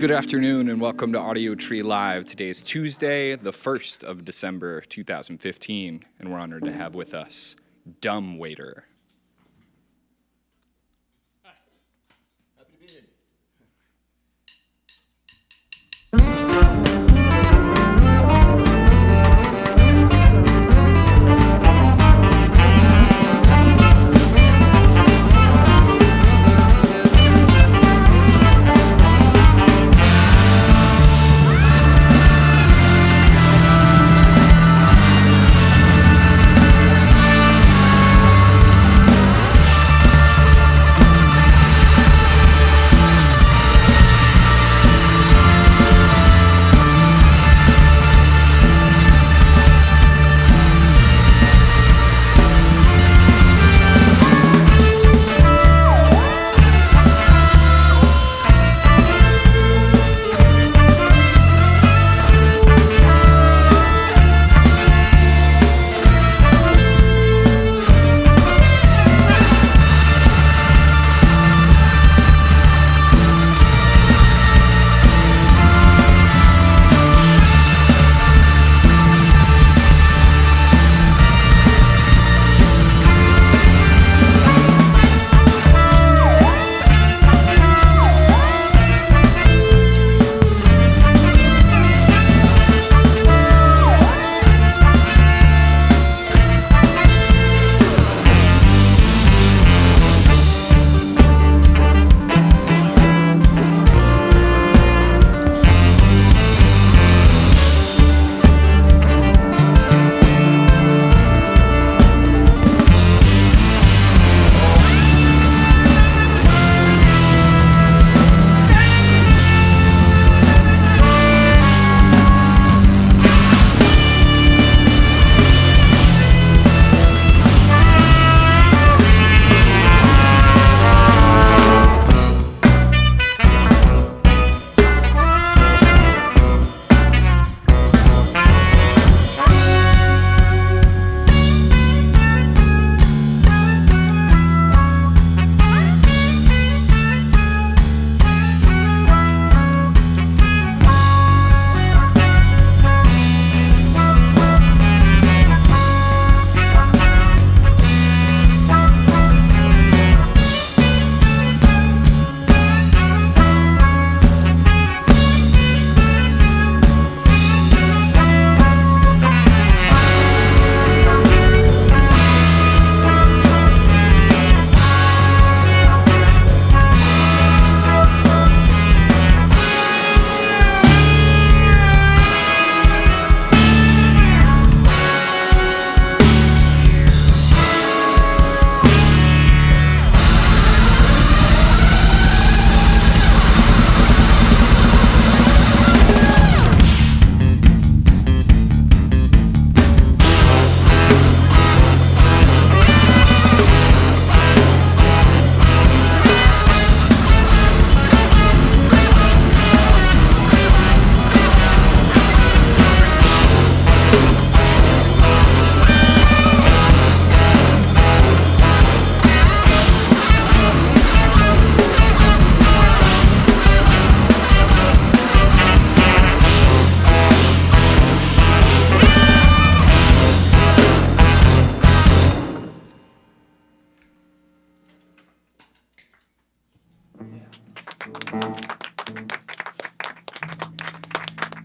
Good afternoon and welcome to Audiotree Live. Today is Tuesday, the 1st of December, 2015, and we're honored to have with us Dumb Waiter. Hi. Happy to be here.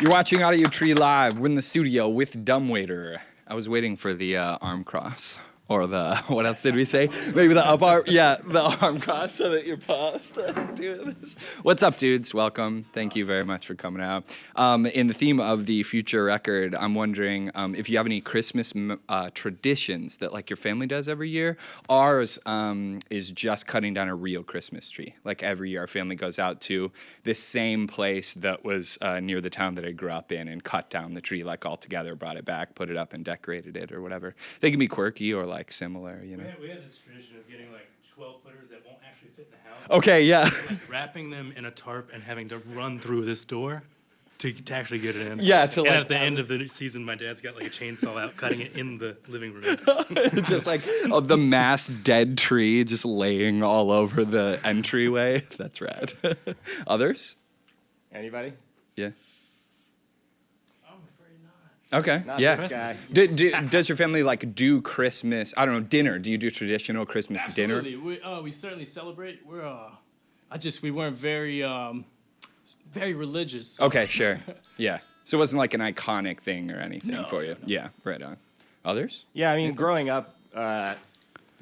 You're watching Audiotree Live. We're in the studio with Dumb Waiter. I was waiting for the arm cross. Or the, what else did we say? Maybe the up arm, yeah, the arm cross so that you're paused doing this. What's up, dudes? Welcome. Thank you very much for coming out. In the theme of the future record, I'm wondering if you have any Christmas traditions that like your family does every year. Ours is just cutting down a real Christmas tree. Like every year our family goes out to this same place that was near the town that I grew up in and cut down the tree like all together, brought it back, put it up and decorated it or whatever. They can be quirky or like similar, you know. We had this tradition of getting like 12 footers that won't actually fit in the house. Okay, yeah. Like wrapping them in a tarp and having to run through this door to actually get it in. Yeah, to like. And at the end of the season, my dad's got like a chainsaw out, cutting it in the living room. Just like the mass dead tree just laying all over the entryway. That's rad. Others? Anybody? Yeah. I'm afraid not. Okay. Not Yeah. this guy. Does your family like do Christmas? I don't know, dinner. Do you do traditional Christmas dinner? Absolutely. We certainly celebrate. We weren't very very religious. So. Okay, sure. Yeah. So it wasn't like an iconic thing or anything No, for you. no. Yeah. Right on. Others? Yeah, I mean, growing up,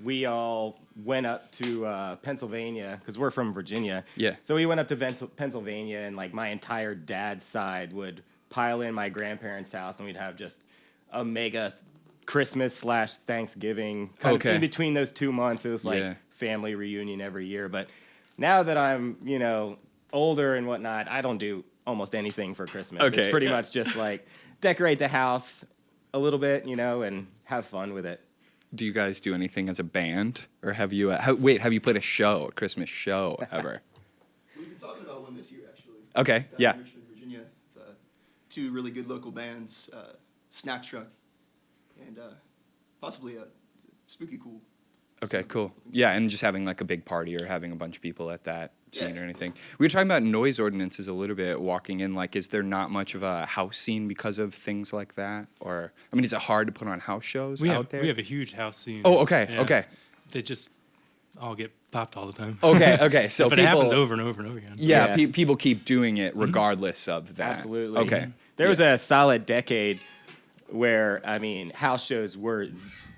we all went up to Pennsylvania because we're from Virginia. Yeah. So we went up to Pennsylvania, and like my entire dad's side would pile in my grandparents' house, and we'd have just a mega Christmas / Thanksgiving. Kind of Okay. in between those 2 months, it was like Yeah. family reunion every year. But now that I'm, older and whatnot, I don't do almost anything for Christmas. Okay. It's pretty much just like decorate the house a little bit, and have fun with it. Do you guys do anything as a band, or have you? Have you played a show, a Christmas show ever? We've been talking about one this year, actually. Okay, Down yeah. in Richmond, Virginia, with, two really good local bands, Snack Truck, and possibly Spooky Cool. Okay, cool. Yeah, and just having like a big party or having a bunch of people at that scene Yeah. or anything. We were talking about noise ordinances a little bit walking in. Like, is there not much of a house scene because of things like that? Or, I mean, is it hard to put on house shows out there? We have a huge house scene. Oh, okay, Yeah. okay. They just all get popped all the time. Okay. So but people, it happens over and over and over again. Yeah, Yeah. people keep doing it regardless of that. Absolutely. Okay. There was a solid decade where, house shows were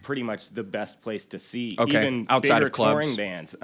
pretty much the best place to see. Okay, Even outside bigger of clubs. touring bands.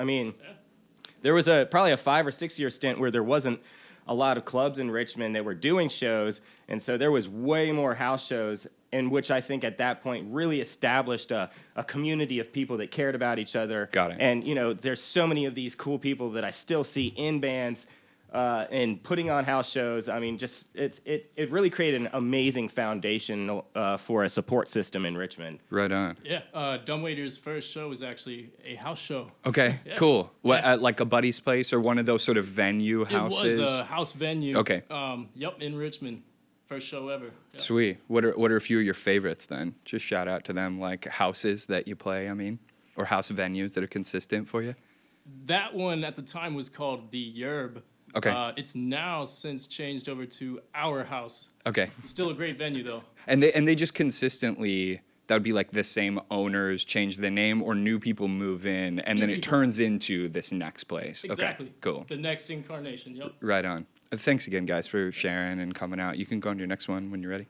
There was probably a 5 or 6 year stint where there wasn't a lot of clubs in Richmond that were doing shows, and so there was way more house shows, in which I think at that point really established a community of people that cared about each other. Got it. And there's so many of these cool people that I still see in bands and putting on house shows. I mean, just it really created an amazing foundation for a support system in Richmond. Right on. Yeah, Dumbwaiter's first show was actually a house show. Okay, Yeah. cool. What, Yeah. at like a buddy's place or one of those sort of venue houses? It was a house venue. Okay. In Richmond. First show ever. Yeah. Sweet. What are a few of your favorites then? Just shout out to them, like houses that you play, or house venues that are consistent for you. That one at the time was called the Yerb. Okay. It's now since changed over to Our House. Okay. Still a great venue though. And they just consistently, that would be like the same owners change the name or new people move in and then it people. turns into this next place. Exactly. Okay, cool. The next incarnation. Yep. Right on. Thanks again, guys, for sharing and coming out. You can go on to your next one when you're ready.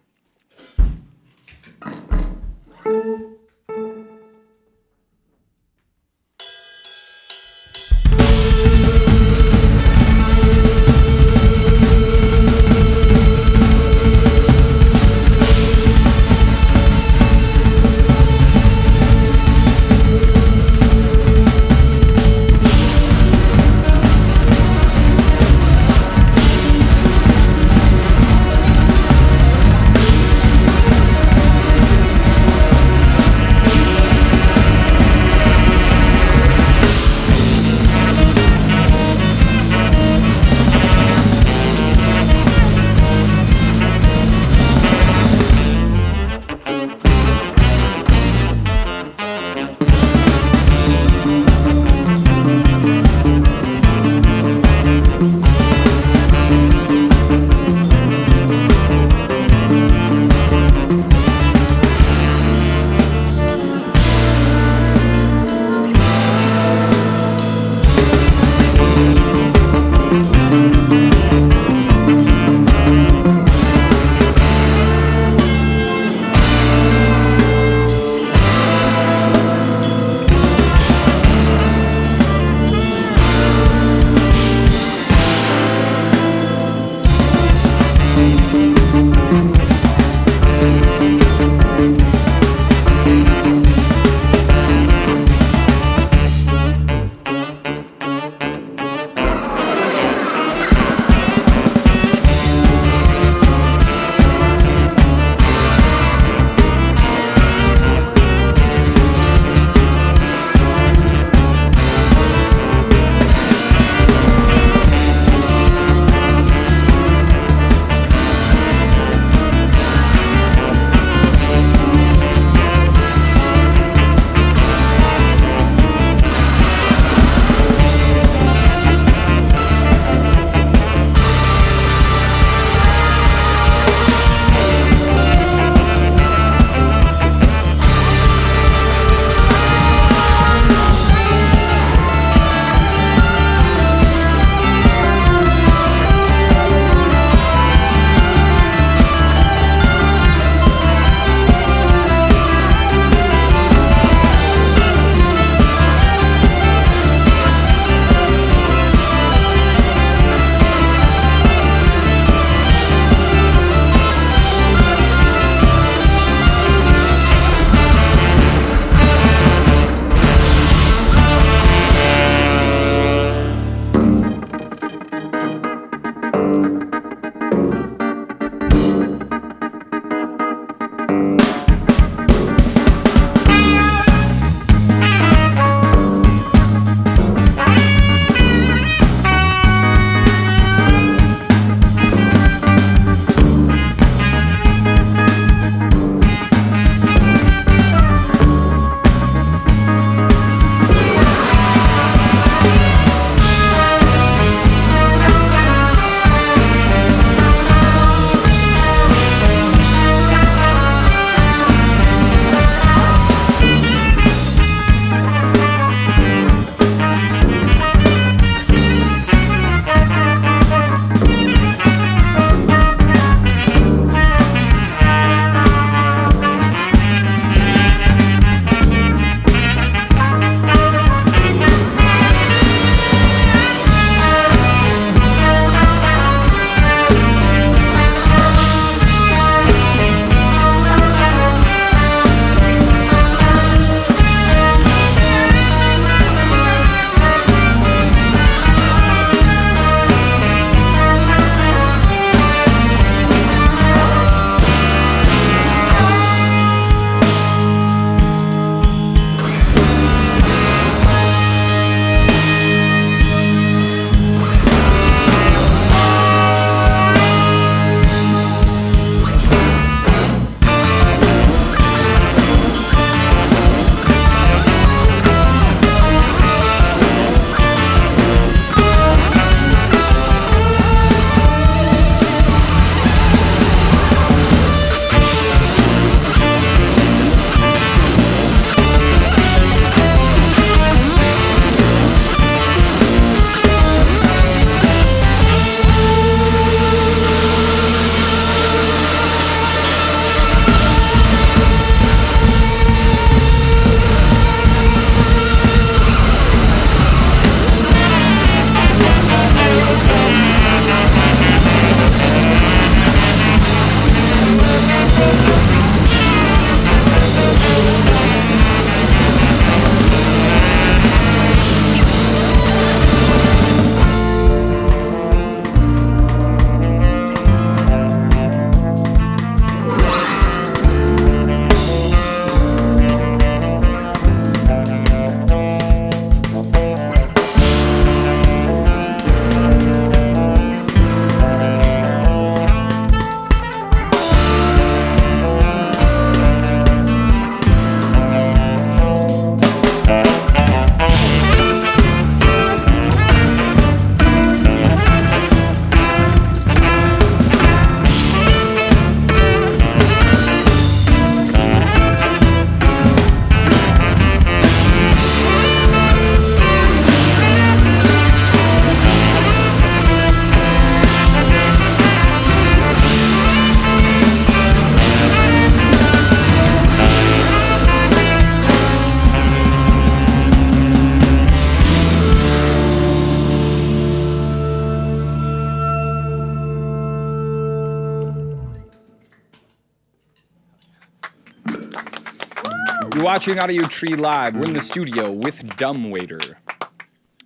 You're watching Audiotree Live. We're in the studio with Dumbwaiter.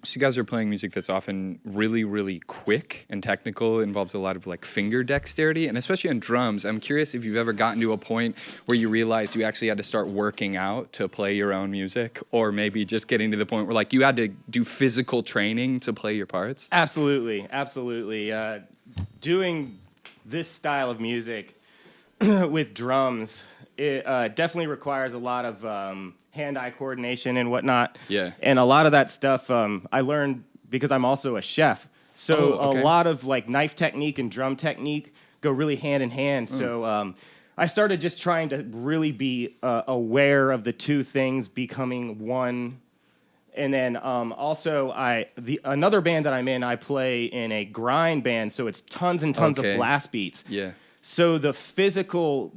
So you guys are playing music that's often really, really quick and technical. It involves a lot of like finger dexterity, and especially on drums. I'm curious if you've ever gotten to a point where you realized you actually had to start working out to play your own music, or maybe just getting to the point where like you had to do physical training to play your parts. Absolutely. Doing this style of music with drums, it definitely requires a lot of hand-eye coordination and whatnot. Yeah. And a lot of that stuff I learned because I'm also a chef. So Oh, okay. a lot of like knife technique and drum technique go really hand in hand. So I started just trying to really be aware of the two things becoming one. And then also another band that I'm in, I play in a grind band, so it's tons and tons of blast beats. Yeah. So the physical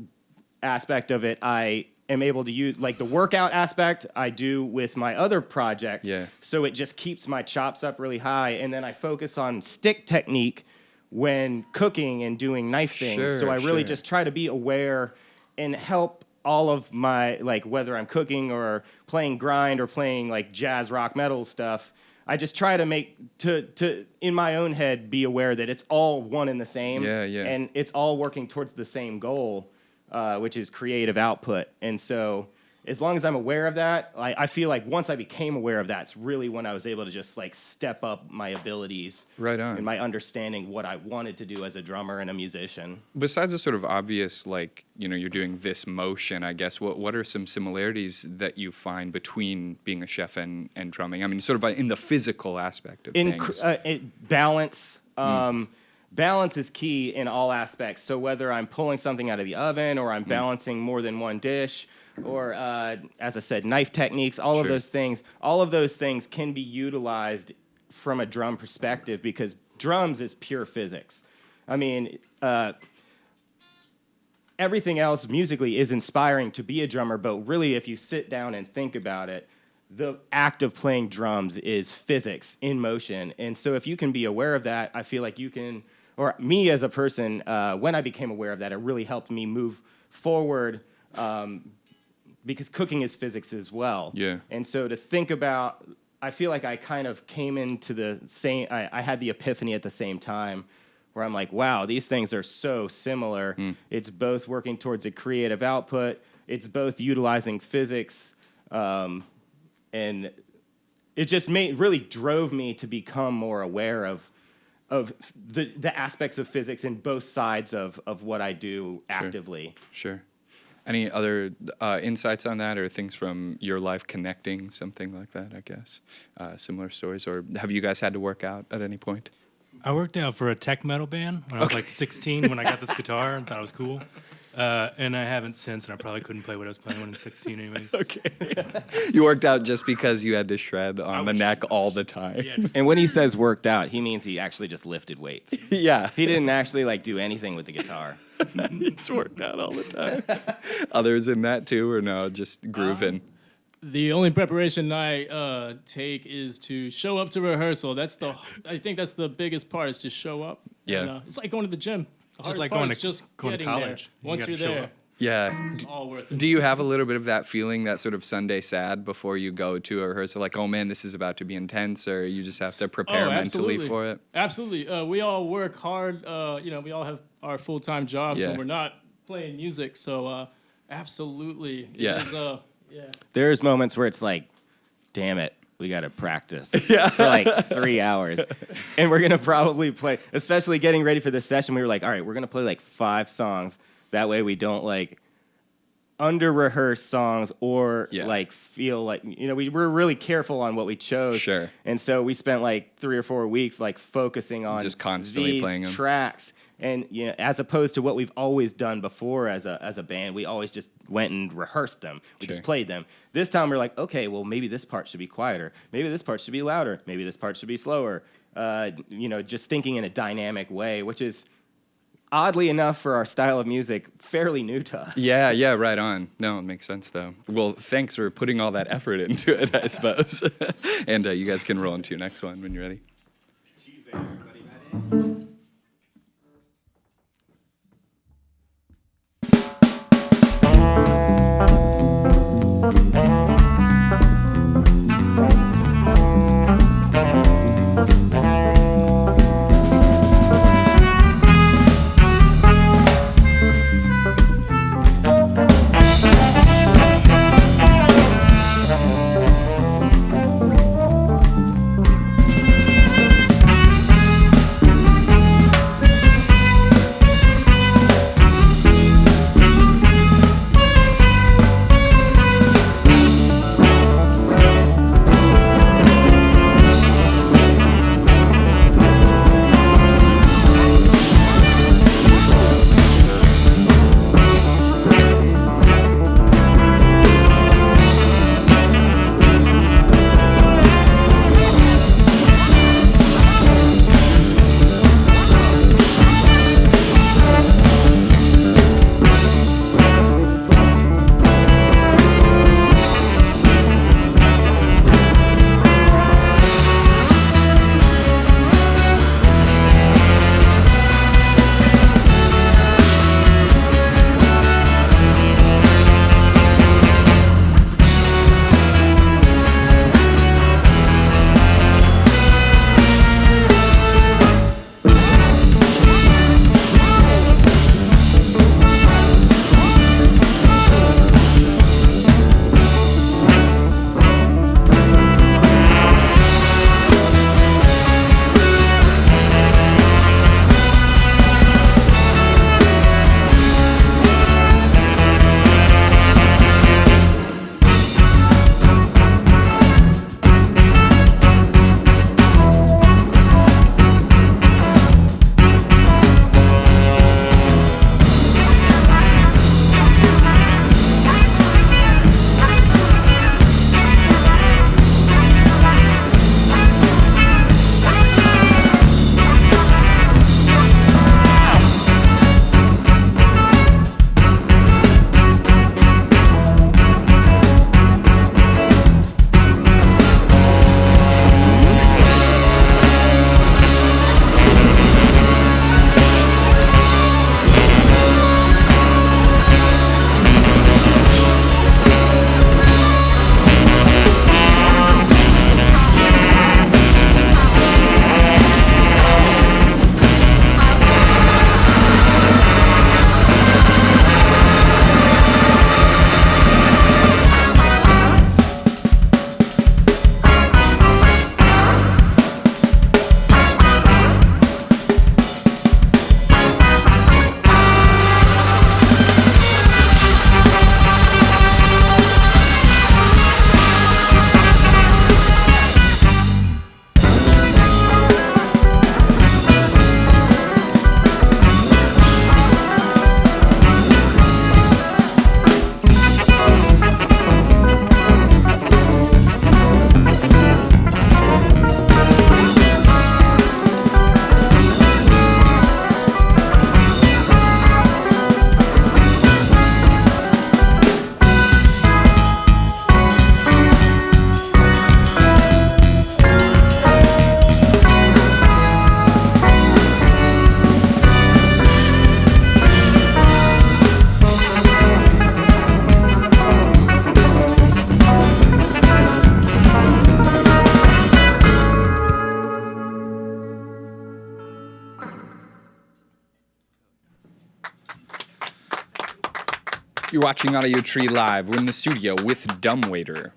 aspect of it, I am able to use, like the workout aspect I do with my other project. Yeah. So it just keeps my chops up really high. And then I focus on stick technique when cooking and doing knife things. Sure, so I really sure. just try to be aware and help all of my, like whether I'm cooking or playing grind or playing like jazz rock metal stuff, I just try to make, to in my own head, be aware that it's all one and the same. Yeah. And it's all working towards the same goal, which is creative output. And so as long as I'm aware of that, I feel like once I became aware of that, it's really when I was able to just like step up my abilities. Right on. And my understanding what I wanted to do as a drummer and a musician. Besides the sort of obvious, like, you know, you're doing this motion, I guess, what are some similarities that you find between being a chef and drumming? I mean, sort of in the physical aspect of things. Balance. Balance is key in all aspects. So whether I'm pulling something out of the oven or I'm balancing more than one dish, or as I said, knife techniques, all of those things can be utilized from a drum perspective because drums is pure physics. I mean, everything else musically is inspiring to be a drummer, but really if you sit down and think about it, the act of playing drums is physics in motion. And so if you can be aware of that, I feel like you can, or me as a person, when I became aware of that, it really helped me move forward because cooking is physics as well. Yeah. And so to think about, I feel like I kind of came into the same, I had the epiphany at the same time where I'm like, wow, these things are so similar. It's both working towards a creative output. It's both utilizing physics. And it just really drove me to become more aware of the aspects of physics in both sides of what I do actively. Sure. Any other insights on that or things from your life connecting something like that, I guess? Similar stories? Or have you guys had to work out at any point? I worked out for a tech metal band when I was like 16 when I got this guitar and thought it was cool. And I haven't since, and I probably couldn't play what I was playing when I was 16 anyways. Okay. You worked out just because you had to shred on the neck all the time. Yeah, just- And when he says worked out, he means he actually just lifted weights. Yeah. He didn't actually like do anything with the guitar. It's worked out all the time. Others in that too, or no, just grooving? The only preparation I take is to show up to rehearsal. I think that's the biggest part is just show up. Yeah. And, it's like going to the gym. The Just hardest like part going is to- just going to getting there. college. You Once gotta you're show there, up. Yeah. it's all worth it. Do you have a little bit of that feeling, that sort of Sunday sad before you go to a rehearsal? Like, oh man, this is about to be intense, or you just have to prepare mentally absolutely. for it? Absolutely. We all work hard. We all have our full-time jobs Yeah. when we're not playing music. So absolutely. Yeah. It is, yeah. There's moments where it's like, damn it, we got to practice for like 3 hours. And we're going to probably play, especially getting ready for this session, we were like, all right, we're going to play like 5 songs. That way we don't like under-rehearse songs or like feel like, we were really careful on what we chose. Sure. And so we spent like 3 or 4 weeks like focusing on Just constantly these playing them. tracks. And as opposed to what we've always done before as a band, we always just went and rehearsed them. We just played them. This time we're like, okay, well maybe this part should be quieter. Maybe this part should be louder. Maybe this part should be slower. Just thinking in a dynamic way, which is oddly enough for our style of music, fairly new to us. Yeah, right on. No, it makes sense though. Well, thanks for putting all that effort into it, I suppose. And you guys can roll into your next one when you're ready. You're watching Audiotree Live. We're in the studio with Dumbwaiter.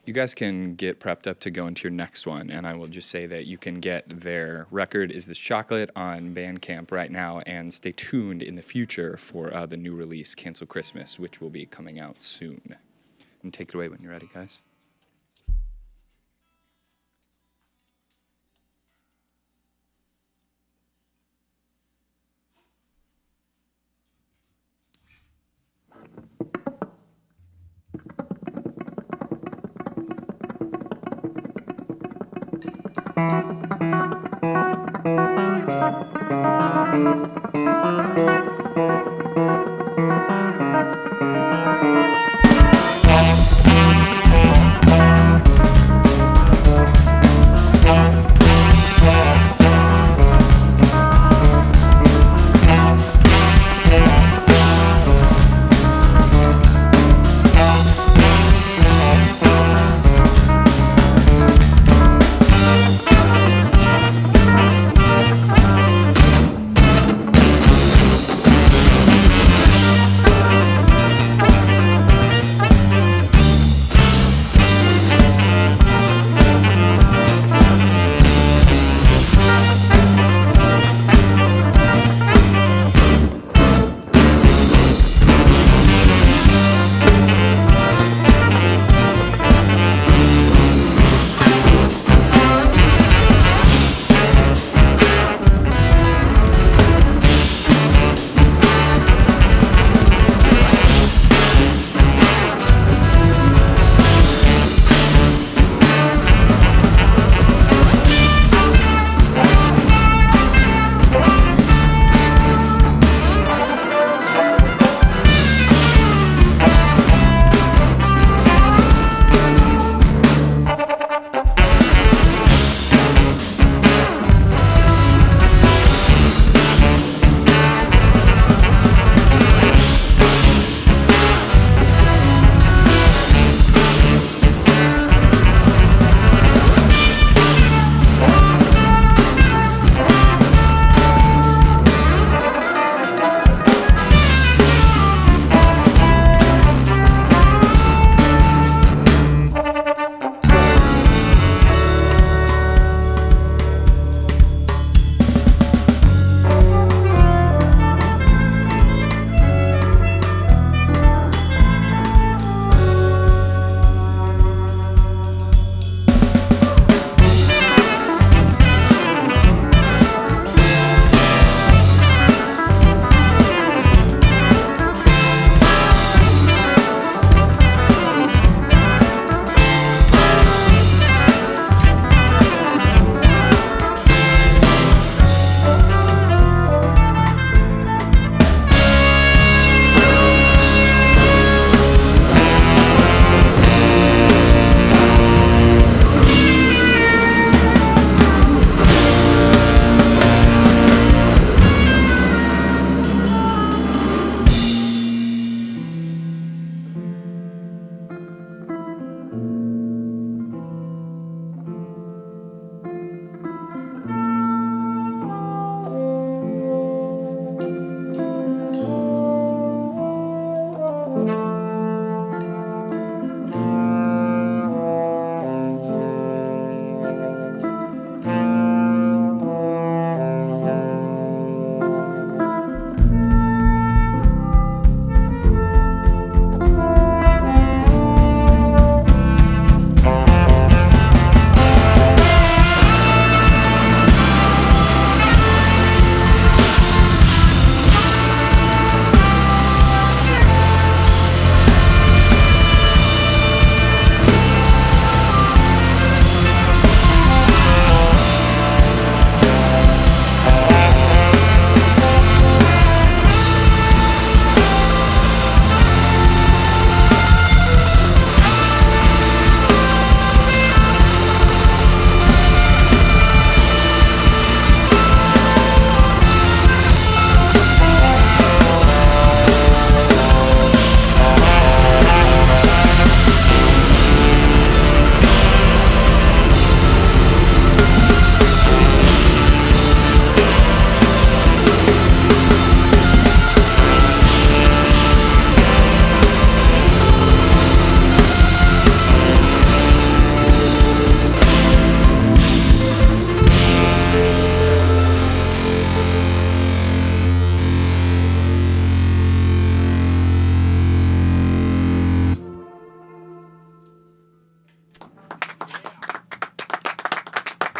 You guys can get prepped up to go into your next one, and I will just say that you can get their record Is This Chocolate on Bandcamp right now, and stay tuned in the future for the new release, Cancel Christmas, which will be coming out soon. And take it away when you're ready, guys.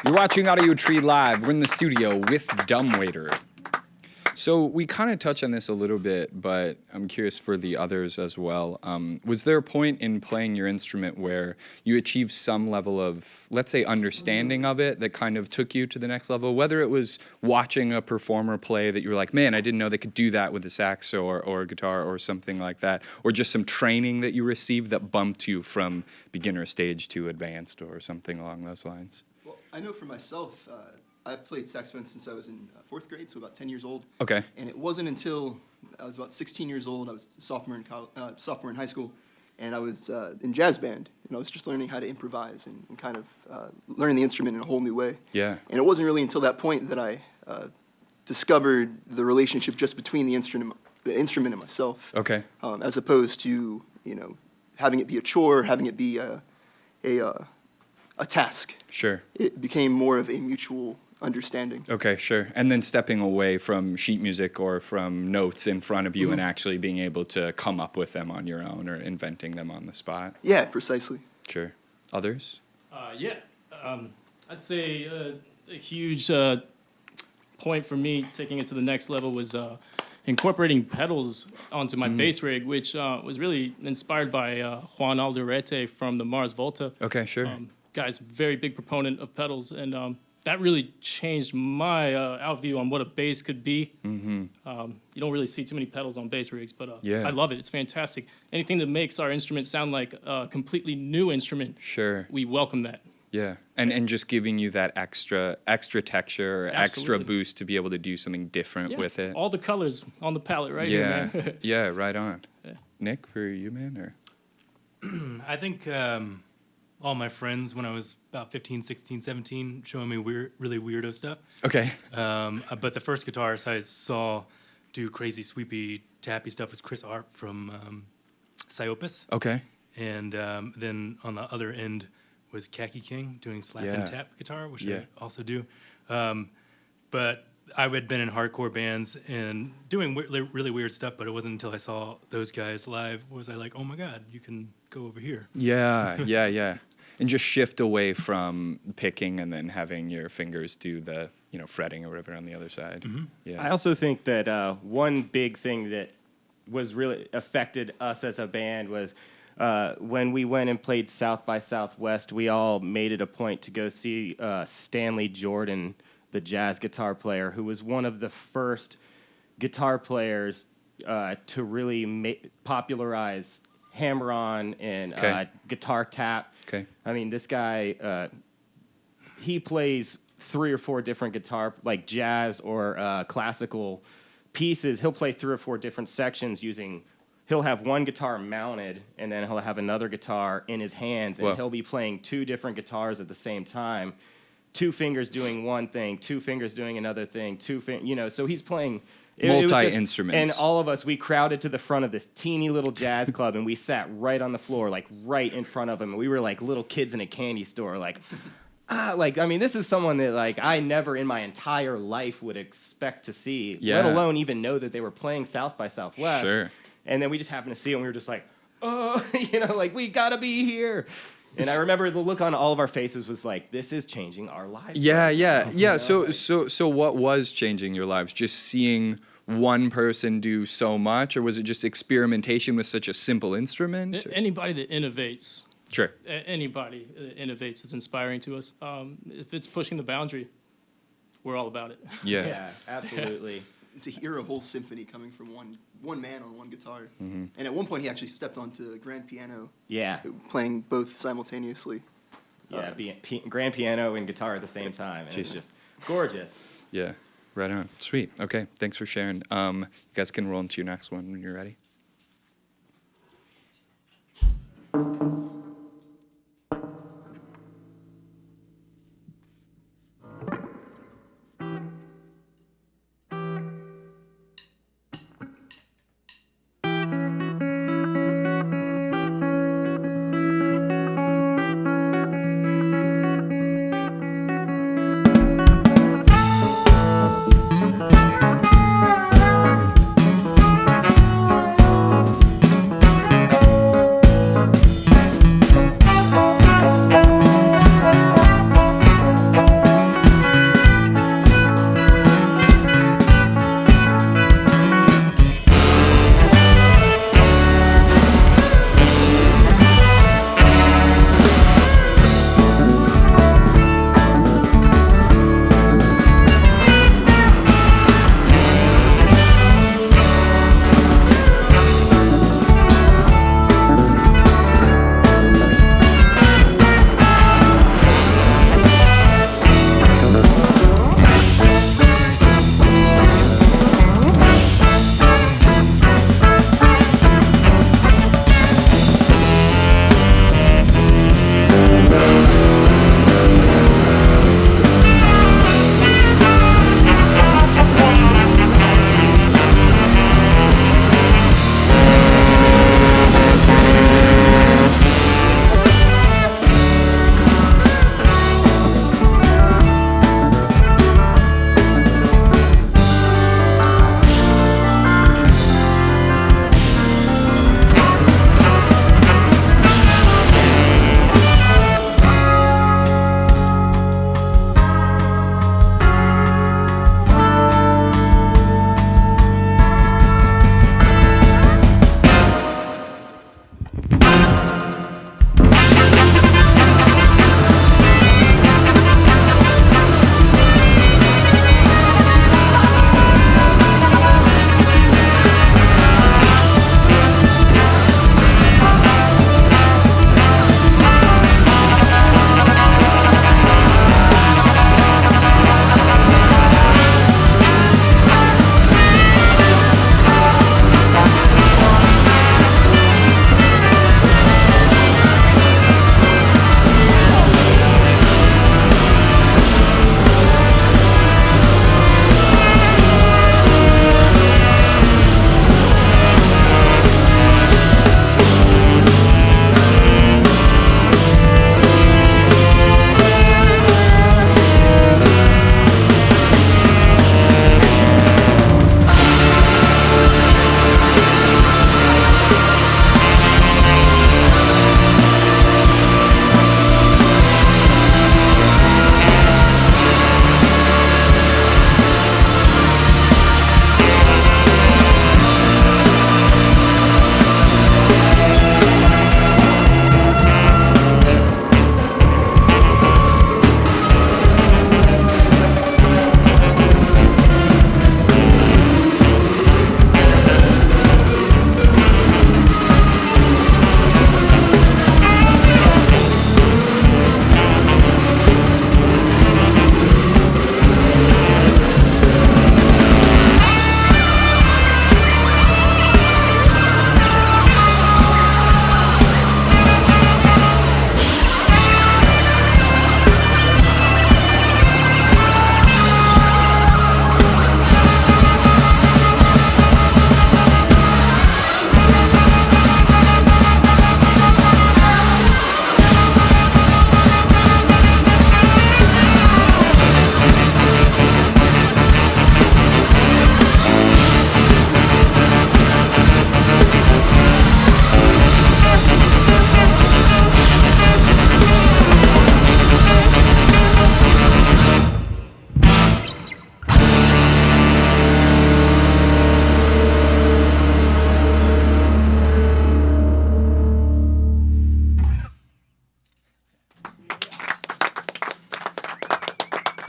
You're watching Audiotree Live. We're in the studio with Dumbwaiter. So we kind of touch on this a little bit, but I'm curious for the others as well. Was there a point in playing your instrument where you achieved some level of, let's say, understanding of it that kind of took you to the next level? Whether it was watching a performer play that you were like, man, I didn't know they could do that with a sax or a guitar or something like that, or just some training that you received that bumped you from beginner stage to advanced or something along those lines? Well, I know for myself, I played saxophone since I was in fourth grade, so about 10 years old. Okay. And it wasn't until I was about 16 years old, I was a sophomore in high school, and I was in jazz band, and I was just learning how to improvise and kind of learning the instrument in a whole new way. Yeah. And it wasn't really until that point that I discovered the relationship just between the instrument and myself. Okay. As opposed to, having it be a chore, having it be a task. Sure. It became more of a mutual understanding. Okay, sure. And then stepping away from sheet music or from notes in front of you and actually being able to come up with them on your own or inventing them on the spot. Yeah, precisely. Sure. Others? I'd say a huge point for me taking it to the next level was incorporating pedals onto my bass rig, which was really inspired by Juan Alderete from the Mars Volta. Okay, sure. Guy's a very big proponent of pedals, and that really changed my outview on what a bass could be. Mm-hmm. You don't really see too many pedals on bass rigs, but Yeah. I love it. It's fantastic. Anything that makes our instrument sound like a completely new instrument, Sure. we welcome that. Yeah. And just giving you that extra texture, or extra Absolutely. boost to be able to do something different Yeah, with it. all the colors on the palette right Yeah. here, man. Yeah, right on. Nick, for you, man? Or I think all my friends when I was about 15, 16, 17 showing me really weirdo stuff. Okay. But the first guitarist I saw do crazy sweepy tappy stuff was Chris Arp from Psyopus. Okay. And then on the other end was Khaki King doing slap Yeah. and tap guitar, which Yeah. I also do. But I had been in hardcore bands and doing really weird stuff, but it wasn't until I saw those guys live was I like, oh my God, you can go over here. Yeah. And just shift away from picking and then having your fingers do the, fretting or whatever on the other side. Mm-hmm. Yeah. I also think that one big thing that was really affected us as a band was when we went and played South by Southwest, we all made it a point to go see Stanley Jordan, the jazz guitar player, who was one of the first guitar players to really popularize hammer-on and Okay. guitar tap. Okay. I mean, this guy, he plays 3 or 4 different guitar, like jazz or classical pieces. He'll play 3 or 4 different sections he'll have one guitar mounted, and then he'll have another guitar in his hands, and Whoa. he'll be playing 2 different guitars at the same time. 2 fingers doing one thing, 2 fingers doing another thing, so he's playing it was just- Multi-instruments. And all of us, we crowded to the front of this teeny little jazz club, and we sat right on the floor, like right in front of him. And we were like little kids in a candy store, this is someone that I never in my entire life would expect to see, Yeah. let alone even know that they were playing South by Southwest. Sure. And then we just happened to see it, and we were just like, oh, we gotta be here. And I remember the look on all of our faces was like, this is changing our lives. Yeah. So what was changing your lives? Just seeing one person do so much, or was it just experimentation with such a simple instrument? Anybody that innovates, Sure. anybody that innovates is inspiring to us. If it's pushing the boundary, we're all about it. Yeah, absolutely. To hear a whole symphony coming from one man on one guitar. And at one point, he actually stepped onto the grand piano, Yeah. playing both simultaneously. Yeah, grand piano and guitar at the same time. And it's Jeez. just gorgeous. Yeah. Right on. Sweet. Okay. Thanks for sharing. You guys can roll into your next one when you're ready.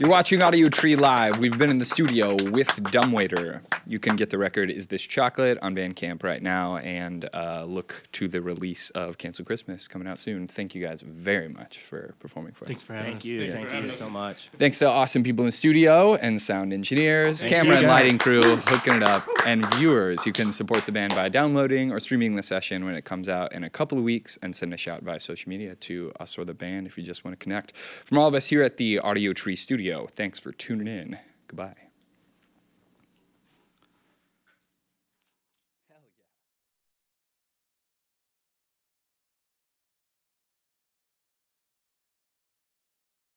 You're watching Audiotree Live. We've been in the studio with Dumbwaiter. You can get the record Is This Chocolate on Bandcamp right now, and look to the release of Cancel Christmas coming out soon. Thank you guys very much for performing for Thanks us. for having us. Thank you so much. Thanks to awesome people in the studio and sound engineers, Thank camera you, and guys. lighting crew hooking it up, and viewers. You can support the band by downloading or streaming the session when it comes out in a couple of weeks, and send a shout via social media to us or the band if you just want to connect. From all of us here at the Audiotree studio, thanks for tuning in. Goodbye.